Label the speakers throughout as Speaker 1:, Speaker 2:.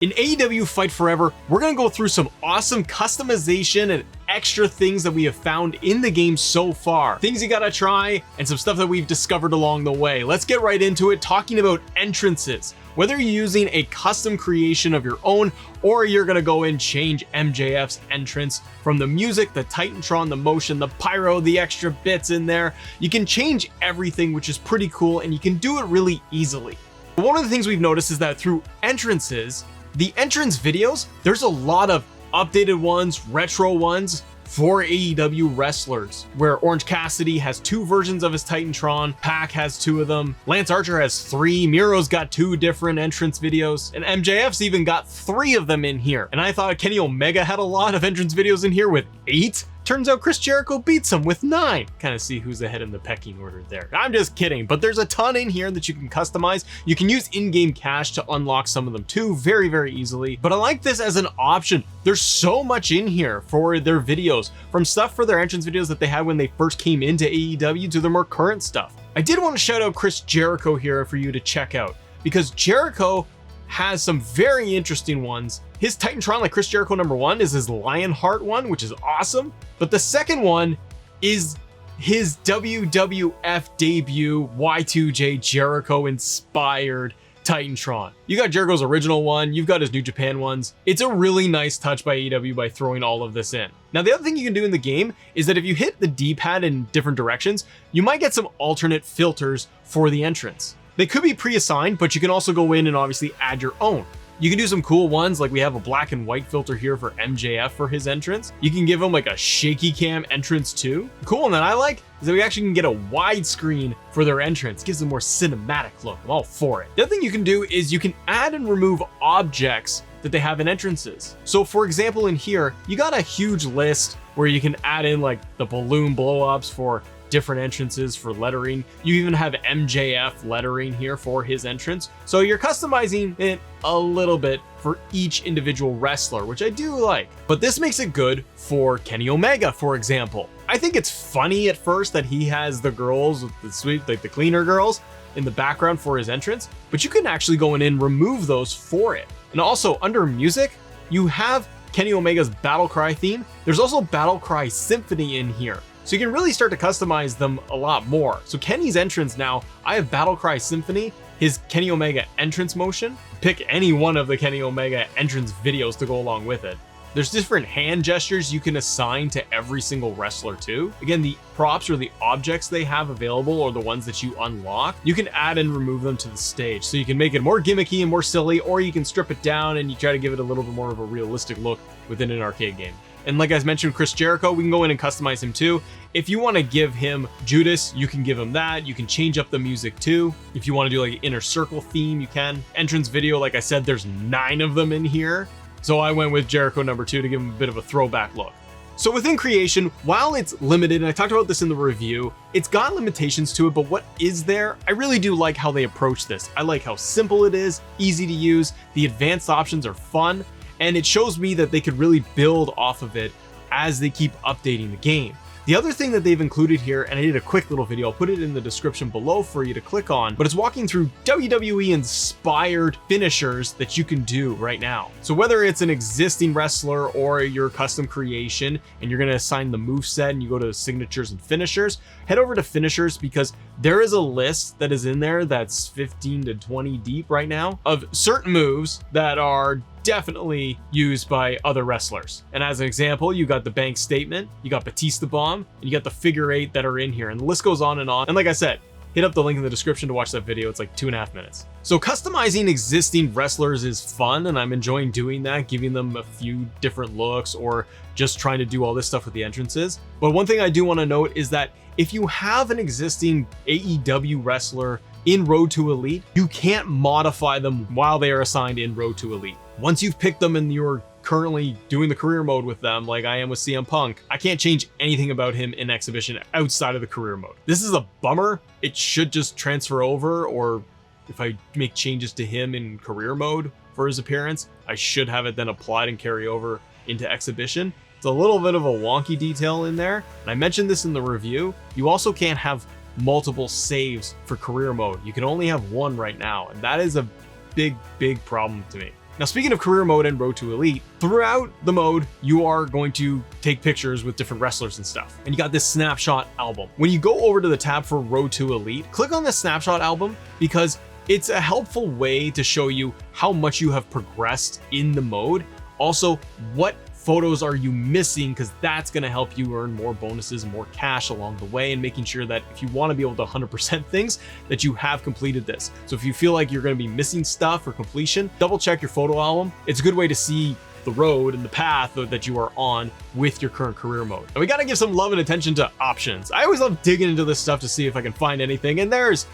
Speaker 1: In AEW Fight Forever, we're going to go through some awesome customization and extra things that we have found in the game so far. Things you gotta try, and some stuff that we've discovered along the way. Let's get right into it, talking about entrances. Whether you're using a custom creation of your own, or you're gonna go and change MJF's entrance from the music, the Titantron, the motion, the pyro, the extra bits in there, you can change everything, which is pretty cool, and you can do it really easily. One of the things we've noticed is that through entrances, the entrance videos, there's a lot of updated ones, retro ones for AEW wrestlers, where Orange Cassidy has 2 versions of his Titantron, Pac has 2 of them, Lance Archer has 3, Miro's got 2 different entrance videos, and MJF's even got 3 of them in here. And I thought Kenny Omega had a lot of entrance videos in here with 8. Turns out Chris Jericho beats him with 9. Kind of see who's ahead in the pecking order there. I'm just kidding, but there's a ton in here that you can customize. You can use in-game cash to unlock some of them too, very, very easily. But I like this as an option. There's so much in here for their videos, from stuff for their entrance videos that they had when they first came into AEW to their more current stuff. I did want to shout out Chris Jericho here for you to check out, because Jericho has some very interesting ones. His Titantron, like Chris Jericho #1, is his Lionheart one, which is awesome. But the second one is his WWF debut Y2J Jericho inspired Titantron. You got Jericho's original one, you've got his New Japan ones. It's a really nice touch by AEW by throwing all of this in. Now, the other thing you can do in the game is that if you hit the D-pad in different directions, you might get some alternate filters for the entrance. They could be pre-assigned, but you can also go in and obviously add your own. You can do some cool ones, like we have a black and white filter here for MJF for his entrance. You can give him like a shaky cam entrance too. The cool one that I like is that we actually can get a widescreen for their entrance. It gives them a more cinematic look. I'm all for it. The other thing you can do is you can add and remove objects that they have in entrances. So for example, in here, you got a huge list where you can add in like the balloon blow-ups for different entrances for lettering. You even have MJF lettering here for his entrance. So you're customizing it a little bit for each individual wrestler, which I do like. But this makes it good for Kenny Omega, for example. I think it's funny at first that he has the girls with the sweet, like the cleaner girls in the background for his entrance, but you can actually go in and remove those for it. And also under music, you have Kenny Omega's Battle Cry theme. There's also Battle Cry Symphony in here. So you can really start to customize them a lot more. So Kenny's entrance now, I have Battle Cry Symphony, his Kenny Omega entrance motion. Pick any one of the Kenny Omega entrance videos to go along with it. There's different hand gestures you can assign to every single wrestler too. Again, the props or the objects they have available or the ones that you unlock, you can add and remove them to the stage. So you can make it more gimmicky and more silly, or you can strip it down and you try to give it a little bit more of a realistic look within an arcade game. And like I mentioned, Chris Jericho, we can go in and customize him too. If you want to give him Judas, you can give him that. You can change up the music too. If you want to do like an inner circle theme, you can. Entrance video, like I said, there's 9 of them in here. So I went with Jericho #2 to give him a bit of a throwback look. So within creation, while it's limited, and I talked about this in the review, it's got limitations to it, but what is there? I really do like how they approach this. I like how simple it is, easy to use. The advanced options are fun. And it shows me that they could really build off of it as they keep updating the game. The other thing that they've included here, and I did a quick little video, I'll put it in the description below for you to click on, but it's walking through WWE inspired finishers that you can do right now. So whether it's an existing wrestler or your custom creation, and you're gonna assign the moveset and you go to signatures and finishers, head over to finishers, because there is a list that is in there that's 15 to 20 deep right now of certain moves that are definitely used by other wrestlers. And as an example, you got the bank statement, you got Batista Bomb, and you got the figure 8 that are in here, and the list goes on and on. And like I said, hit up the link in the description to watch that video. It's like 2.5 minutes. So customizing existing wrestlers is fun, and I'm enjoying doing that, giving them a few different looks or just trying to do all this stuff with the entrances. But one thing I do want to note is that if you have an existing AEW wrestler in Road to Elite, you can't modify them while they are assigned in Road to Elite. Once you've picked them and you're currently doing the career mode with them, like I am with CM Punk, I can't change anything about him in Exhibition outside of the career mode. This is a bummer. It should just transfer over, or if I make changes to him in career mode for his appearance, I should have it then applied and carry over into Exhibition. It's a little bit of a wonky detail in there. And I mentioned this in the review. You also can't have multiple saves for career mode. You can only have one right now. And that is a big problem to me. Now, speaking of career mode and Road to Elite, throughout the mode, you are going to take pictures with different wrestlers and stuff. And you got this snapshot album. When you go over to the tab for Road to Elite, click on the snapshot album because it's a helpful way to show you how much you have progressed in the mode. Also, what photos are you missing, because that's going to help you earn more bonuses, more cash along the way, and making sure that if you want to be able to 100% things, that you have completed this. So if you feel like you're going to be missing stuff for completion, double check your photo album. It's a good way to see the road and the path that you are on with your current career mode. And we got to give some love and attention to options. I always love digging into this stuff to see if I can find anything, and there's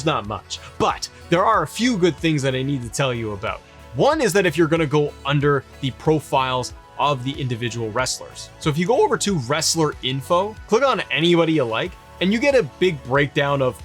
Speaker 1: not much, but there are a few good things that I need to tell you about. One is that if you're going to go under the profiles of the individual wrestlers. So if you go over to wrestler info, click on anybody you like, and you get a big breakdown of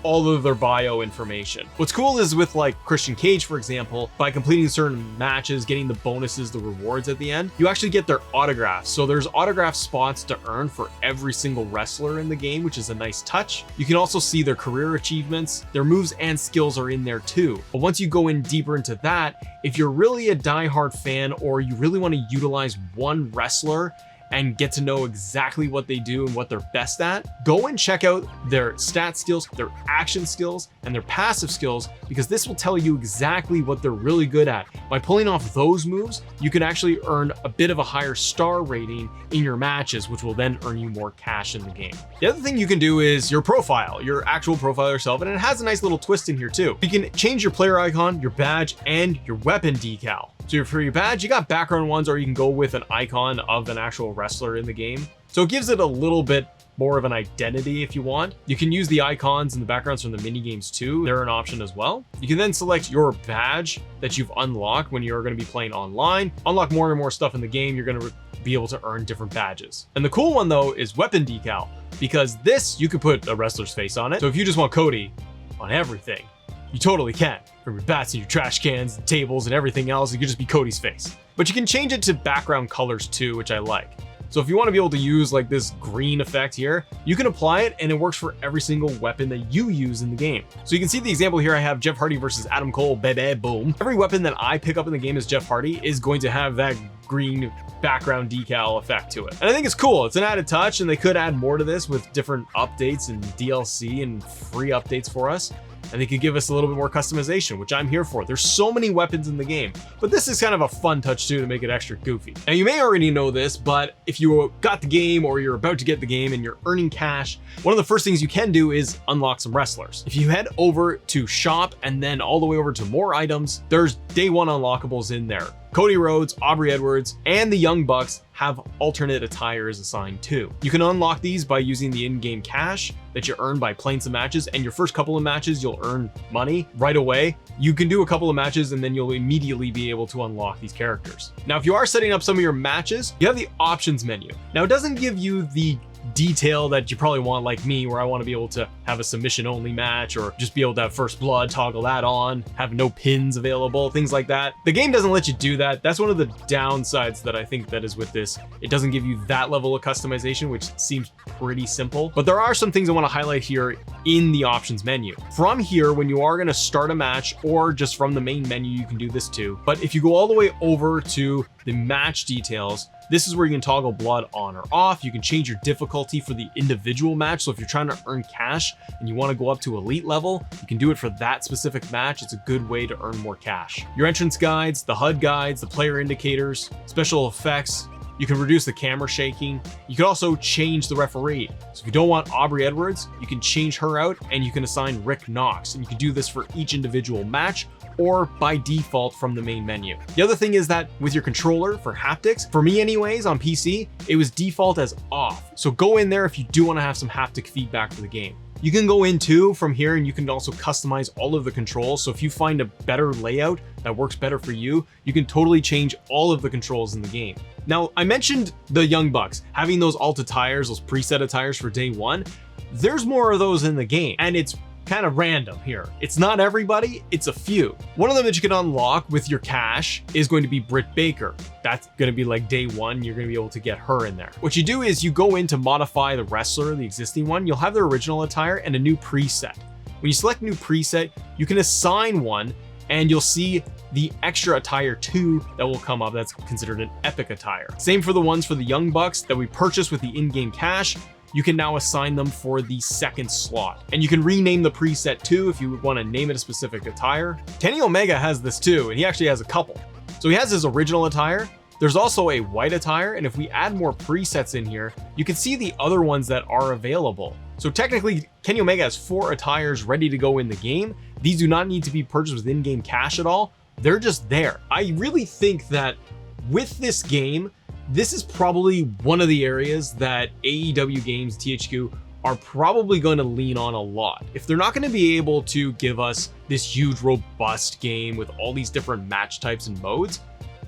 Speaker 1: all of their bio information. What's cool is with like Christian Cage, for example, by completing certain matches, getting the bonuses, the rewards at the end, you actually get their autographs. So there's autograph spots to earn for every single wrestler in the game, which is a nice touch. You can also see their career achievements, their moves and skills are in there too. But once you go in deeper into that, if you're really a diehard fan or you really want to utilize one wrestler and get to know exactly what they do and what they're best at, go and check out their stat skills, their action skills, and their passive skills, because this will tell you exactly what they're really good at. By pulling off those moves, you can actually earn a bit of a higher star rating in your matches, which will then earn you more cash in the game. The other thing you can do is your profile, your actual profile yourself, and it has a nice little twist in here too. You can change your player icon, your badge, and your weapon decal. So for your badge, you got background ones, or you can go with an icon of an actual wrestler in the game. So it gives it a little bit more of an identity if you want. You can use the icons and the backgrounds from the mini games too. They're an option as well. You can then select your badge that you've unlocked when you're going to be playing online. Unlock more and more stuff in the game, you're going to be able to earn different badges. And the cool one though is weapon decal, because this, you could put a wrestler's face on it. So if you just want Cody on everything, you totally can. From your bats and your trash cans, and tables, and everything else, it could just be Cody's face. But you can change it to background colors too, which I like. So if you want to be able to use like this green effect here, you can apply it and it works for every single weapon that you use in the game. So you can see the example here. I have Jeff Hardy versus Adam Cole, baby, boom. Every weapon that I pick up in the game as Jeff Hardy is going to have that green background decal effect to it. And I think it's cool. It's an added touch, and they could add more to this with different updates and DLC and free updates for us. And they could give us a little bit more customization, which I'm here for. There's so many weapons in the game, but this is kind of a fun touch too to make it extra goofy. Now you may already know this, but if you got the game or you're about to get the game and you're earning cash, one of the first things you can do is unlock some wrestlers. If you head over to shop and then all the way over to more items, there's day one unlockables in there. Cody Rhodes, Aubrey Edwards, and the Young Bucks have alternate attires assigned too. You can unlock these by using the in-game cash that you earn by playing some matches, and your first couple of matches you'll earn money right away. You can do a couple of matches and then you'll immediately be able to unlock these characters. Now if you are setting up some of your matches, you have the options menu. Now it doesn't give you the detail that you probably want, like me, where I want to be able to have a submission only match or just be able to have first blood, toggle that on, have no pins available, things like that. The game doesn't let you do that. That's one of the downsides that I think that is with this. It doesn't give you that level of customization, which seems pretty simple. But there are some things I want to highlight here in the options menu. From here, when you are going to start a match, or just from the main menu, you can do this too. But if you go all the way over to the match details, this is where you can toggle blood on or off. You can change your difficulty for the individual match. So if you're trying to earn cash and you want to go up to elite level, you can do it for that specific match. It's a good way to earn more cash. Your entrance guides, the HUD guides, the player indicators, special effects. You can reduce the camera shaking. You can also change the referee. So if you don't want Aubrey Edwards, you can change her out and you can assign Rick Knox. And you can do this for each individual match or by default from the main menu. The other thing is that with your controller for haptics, for me anyways, on PC, it was default as off. So go in there if you do want to have some haptic feedback for the game. You can go in too from here and you can also customize all of the controls. So if you find a better layout that works better for you, you can totally change all of the controls in the game. Now, I mentioned the Young Bucks having those alt attires, those preset attires for day one. There's more of those in the game, and it's kind of random here. It's not everybody, it's a few. One of them that you can unlock with your cash is going to be Britt Baker. That's going to be like day one, you're going to be able to get her in there. What you do is you go in to modify the wrestler, the existing one, you'll have their original attire and a new preset. When you select new preset, you can assign one and you'll see the extra attire too that will come up that's considered an epic attire. Same for the ones for the Young Bucks that we purchased with the in-game cash. You can now assign them for the second slot. And you can rename the preset too if you want to name it a specific attire. Kenny Omega has this too, and he actually has a couple. So he has his original attire. There's also a white attire, and if we add more presets in here, you can see the other ones that are available. So technically, Kenny Omega has 4 attires ready to go in the game. These do not need to be purchased with in-game cash at all. They're just there. I really think that with this game, this is probably one of the areas that AEW Games, THQ, are probably going to lean on a lot. If they're not going to be able to give us this huge, robust game with all these different match types and modes,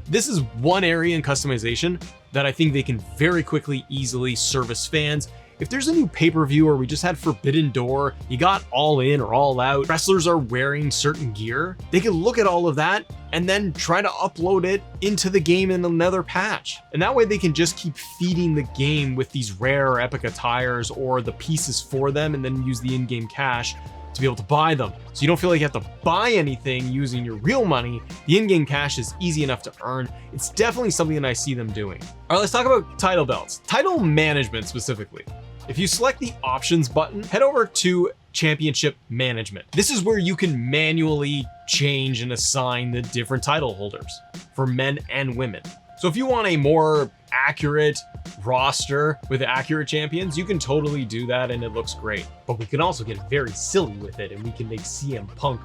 Speaker 1: this is one area in customization that I think they can very quickly, easily service fans. If there's a new pay-per-view or we just had Forbidden Door, you got All In or All Out, wrestlers are wearing certain gear, they can look at all of that and then try to upload it into the game in another patch. And that way they can just keep feeding the game with these rare or epic attires or the pieces for them and then use the in-game cash to be able to buy them. So you don't feel like you have to buy anything using your real money. The in-game cash is easy enough to earn. It's definitely something that I see them doing. All right, let's talk about title belts. Title management specifically. If you select the options button, head over to championship management. This is where you can manually change and assign the different title holders for men and women. So if you want a more accurate roster with accurate champions, you can totally do that and it looks great. But we can also get very silly with it and we can make CM Punk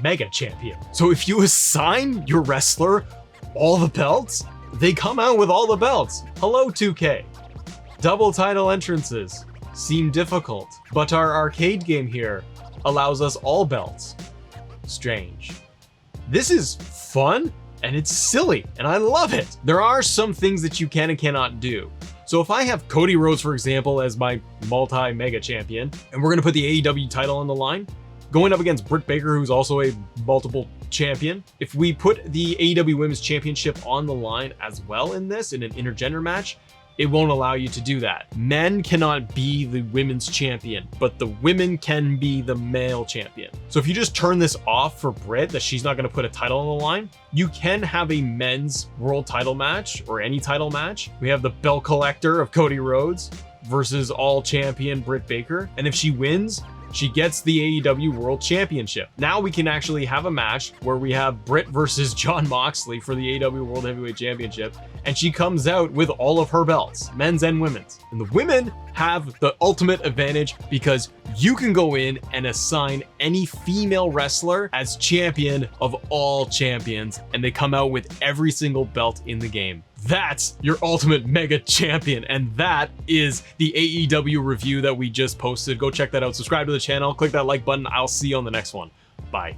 Speaker 1: mega champion. So if you assign your wrestler all the belts, they come out with all the belts. Hello 2K. Double title entrances seem difficult, but our arcade game here allows us all belts. Strange. This is fun and it's silly and I love it. There are some things that you can and cannot do. So if I have Cody Rhodes, for example, as my multi-mega champion, and we're gonna put the AEW title on the line, going up against Britt Baker, who's also a multiple champion. If we put the AEW Women's Championship on the line as well in this, in an intergender match, it won't allow you to do that. Men cannot be the women's champion, but the women can be the male champion. So if you just turn this off for Britt, that she's not gonna put a title on the line, you can have a men's world title match or any title match. We have the belt collector of Cody Rhodes versus all champion Britt Baker. And if she wins, she gets the AEW World Championship. Now we can actually have a match where we have Britt versus Jon Moxley for the AEW World Heavyweight Championship, and she comes out with all of her belts, men's and women's. And the women have the ultimate advantage because you can go in and assign any female wrestler as champion of all champions, and they come out with every single belt in the game. That's your ultimate mega champion, and that is the AEW review that we just posted. Go check that out, subscribe to the channel, click that like button. I'll see you on the next one. Bye.